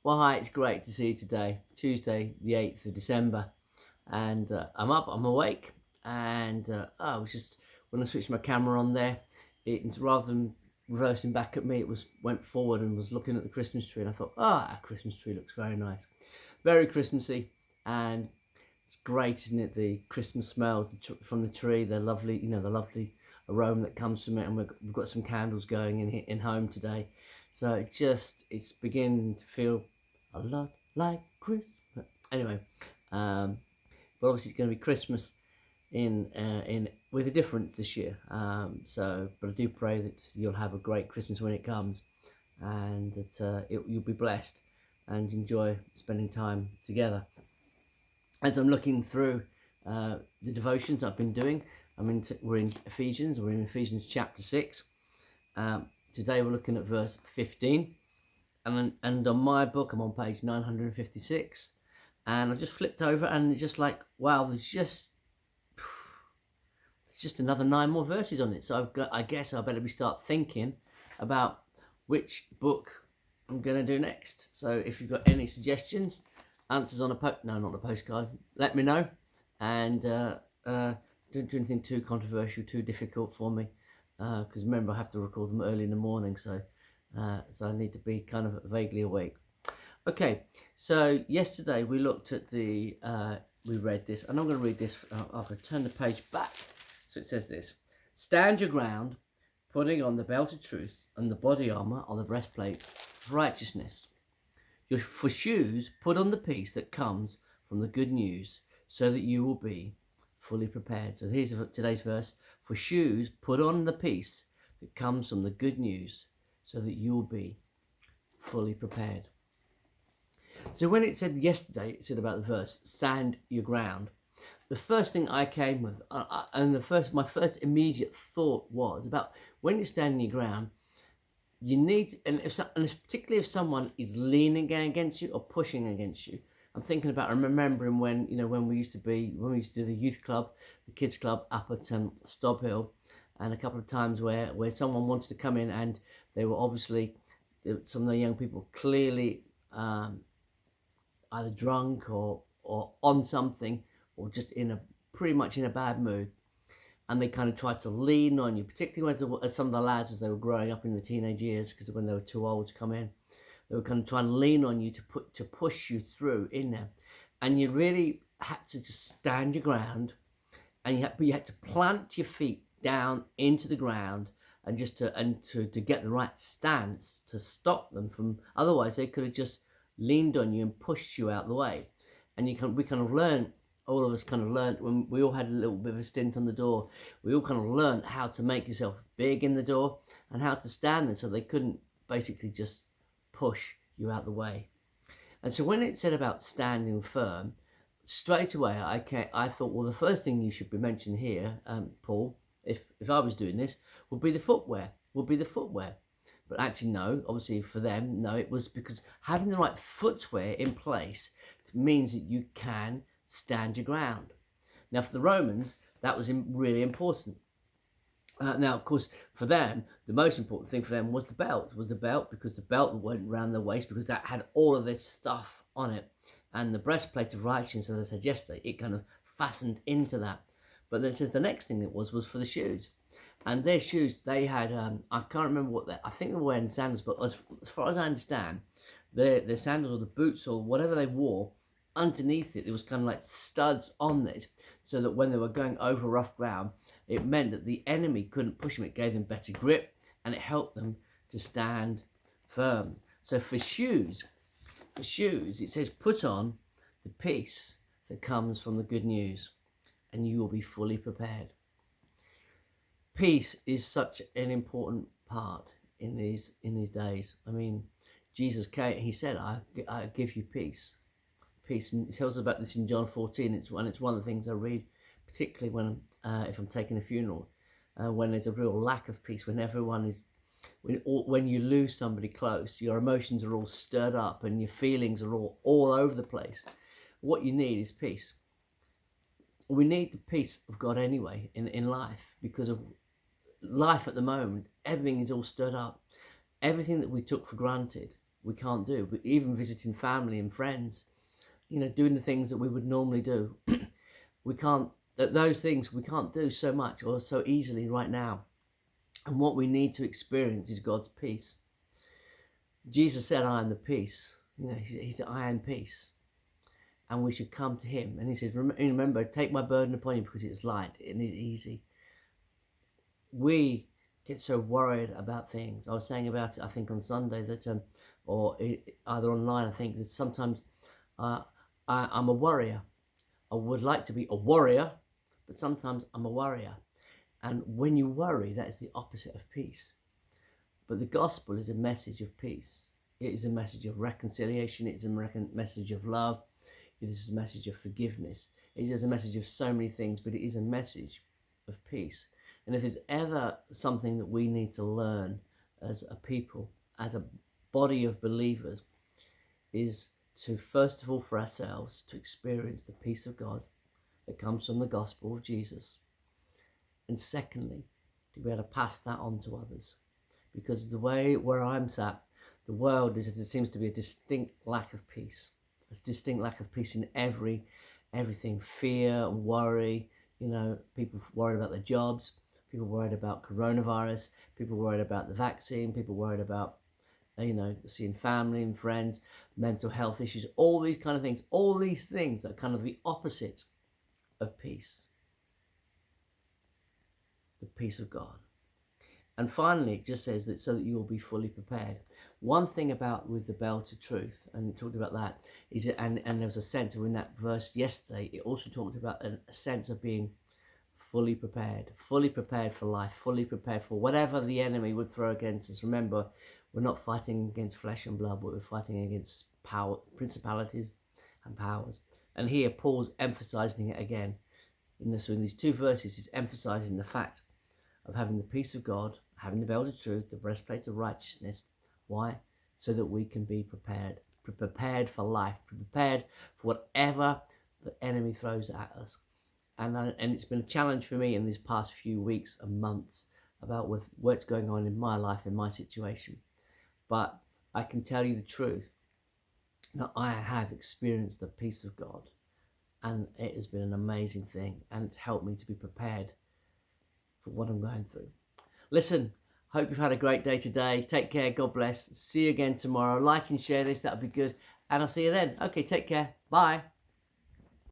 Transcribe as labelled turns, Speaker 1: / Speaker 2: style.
Speaker 1: Well, hi, it's great to see you today, Tuesday, the 8th of December. And I'm up, I'm awake. And I was just, when I switched my camera on there, rather than reversing back at me, went forward and was looking at the Christmas tree. And I thought, our Christmas tree looks very nice. Very Christmassy. And it's great, isn't it? The Christmas smells from the tree, the lovely, the lovely aroma that comes from it. And we've got some candles going in home today. So it's beginning to feel a lot like Christmas. Anyway, but obviously it's going to be Christmas in with a difference this year. But I do pray that you'll have a great Christmas when it comes, and that you'll be blessed and enjoy spending time together. As I'm looking through the devotions I've been doing, we're in Ephesians. We're in Ephesians chapter 6. Today we're looking at verse 15. And on my book, I'm on page 956, and I've just flipped over, and it's just like, wow, it's just another 9 more verses on it. So I guess I better start thinking about which book I'm going to do next. So if you've got any suggestions, answers on not a postcard, let me know, and don't do anything too controversial, too difficult for me, because remember I have to record them early in the morning, so I need to be kind of vaguely awake. Okay, so yesterday we looked at we read this, and I'm going to read this. I'll turn the page back. So it says this: stand your ground, putting on the belt of truth and the body armor on the breastplate of righteousness. For shoes, put on the peace that comes from the good news, so that you will be fully prepared. So here's today's verse: for shoes, put on the peace that comes from the good news, so that you will be fully prepared. So when it said yesterday, it said about the verse, stand your ground. The first thing I came with, and my first immediate thought was about when you're standing your ground, you need, and particularly if someone is leaning against you or pushing against you. I'm thinking about, I'm remembering when we used to do the youth club, the kids club up at Stob Hill, and a couple of times where someone wanted to come in, and they were obviously, some of the young people clearly either drunk or on something, or just pretty much in a bad mood, and they kind of tried to lean on you, particularly when some of the lads, as they were growing up in the teenage years, because when they were too old to come in, they were kind of trying to lean on you to push you through in there, and you really had to just stand your ground, and you had to plant your feet down into the ground, and just to get the right stance to stop them from. Otherwise, they could have just leaned on you and pushed you out the way. And we kind of learned. All of us kind of learned when we all had a little bit of a stint on the door. We all kind of learned how to make yourself big in the door and how to stand there, so they couldn't basically just push you out the way. And so when it said about standing firm, straight away I thought, well, the first thing you should be mentioning here, Paul, if I was doing this, would be the footwear. But actually, no, obviously for them, no, it was because having the right footwear in place means that you can stand your ground. Now, for the Romans, that was really important. Now, of course, for them, the most important thing for them was the belt. Because the belt went around their waist, because that had all of this stuff on it. And the breastplate of righteousness, as I said yesterday, it kind of fastened into that. But then it says the next thing it was for the shoes. And their shoes, they had, I can't remember I think they were wearing sandals, but as far as I understand, their sandals or the boots or whatever they wore, underneath it, there was kind of like studs on it, so that when they were going over rough ground, it meant that the enemy couldn't push them. It gave them better grip, and it helped them to stand firm. So for shoes, it says, put on the peace that comes from the good news, and you will be fully prepared. Peace is such an important part in these days. I mean, Jesus came, he said, I give you peace. And it tells us about this in John 14. It's one of the things I read, particularly when if I'm taking a funeral, when there's a real lack of peace, when when you lose somebody close, your emotions are all stirred up and your feelings are all over the place. What you need is peace. We need the peace of God anyway in life, because of life at the moment. Everything is all stirred up. Everything that we took for granted we can't do. But even visiting family and friends, doing the things that we would normally do, we can't. Those things we can't do so much or so easily right now. And what we need to experience is God's peace. Jesus said, "I am the peace." He said, "I am peace." And we should come to him. And he says, remember, take my burden upon you because it's light and it's easy. We get so worried about things. I was saying about it, I think, on Sunday that, either online, I think that sometimes I'm a worrier. I would like to be a warrior, but sometimes I'm a worrier. And when you worry, that is the opposite of peace. But the gospel is a message of peace. It is a message of reconciliation. It is a message of love. It is a message of forgiveness. It is a message of so many things, but it is a message of peace. And if there's ever something that we need to learn as a people, as a body of believers, is to, first of all, for ourselves, to experience the peace of God that comes from the gospel of Jesus. And secondly, to be able to pass that on to others. Because the way where I'm sat, the world is, it seems to be a distinct lack of peace. A distinct lack of peace in everything, fear and worry. People worried about their jobs, people worried about coronavirus, people worried about the vaccine, people worried about, seeing family and friends, mental health issues, all these kind of things. All these things are kind of the opposite of peace. The peace of God. And finally, it just says that so that you will be fully prepared. One thing about with the belt of truth, and it talked about that, is and there was a sense of in that verse yesterday, it also talked about a sense of being fully prepared for life, fully prepared for whatever the enemy would throw against us. Remember, we're not fighting against flesh and blood, but we're fighting against power, principalities and powers. And here Paul's emphasizing it again. In these two verses, he's emphasizing the fact of having the peace of God, having the belt of truth, the breastplate of righteousness. Why? So that we can be prepared for life, prepared for whatever the enemy throws at us. And it's been a challenge for me in these past few weeks and months about with what's going on in my life, in my situation. But I can tell you the truth, that I have experienced the peace of God, and it has been an amazing thing, and it's helped me to be prepared for what I'm going through. Listen, hope you've had a great day today. Take care. God bless. See you again tomorrow. Like and share this. That would be good. And I'll see you then. Okay, take care. Bye.